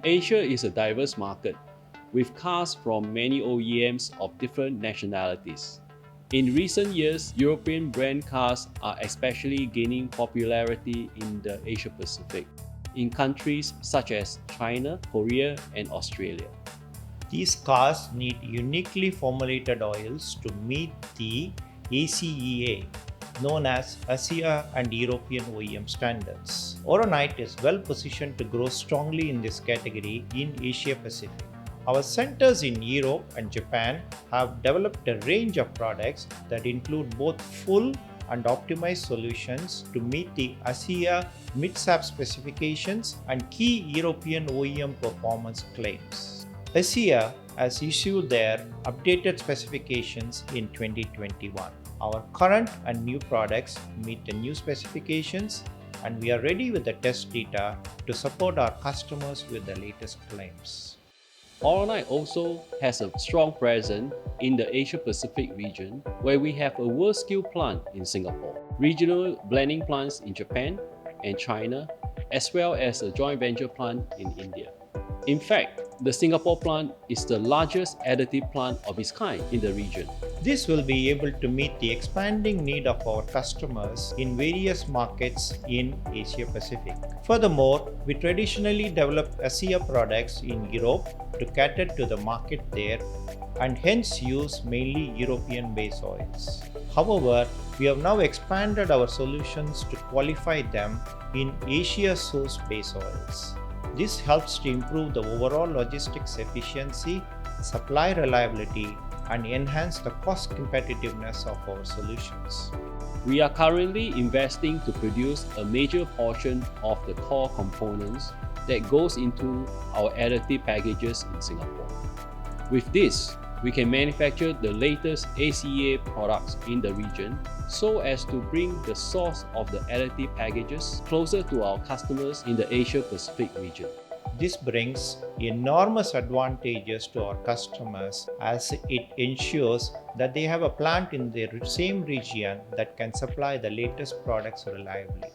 Asia is a diverse market, with cars from many OEMs of different nationalities. In recent years, European brand cars are especially gaining popularity in the Asia Pacific, in countries such as China, Korea, and Australia. These cars need uniquely formulated oils to meet the ACEA, known as ACEA and European OEM standards. Oronite is well positioned to grow strongly in this category in Asia Pacific. Our centers in Europe and Japan have developed a range of products that include both full and optimized solutions to meet the ACEA mid-SAP specifications and key European OEM performance claims. ACEA has issued their updated specifications in 2021. Our current and new products meet the new specifications, and we are ready with the test data to support our customers with the latest claims. Oronite also has a strong presence in the Asia Pacific region, where we have a world-scale plant in Singapore, regional blending plants in Japan and China, as well as a joint venture plant in India. In fact, the Singapore plant is the largest additive plant of its kind in the region. This will be able to meet the expanding need of our customers in various markets in Asia Pacific. Furthermore, we traditionally develop ACEA products in Europe to cater to the market there and hence use mainly European base oils. However, we have now expanded our solutions to qualify them in Asia sourced base oils. This helps to improve the overall logistics efficiency, supply reliability, and enhance the cost competitiveness of our solutions. We are currently investing to produce a major portion of the core components that goes into our additive packages in Singapore. With this, we can manufacture the latest ACEA products in the region so as to bring the source of the additive packages closer to our customers in the Asia Pacific region. This brings enormous advantages to our customers as it ensures that they have a plant in the same region that can supply the latest products reliably.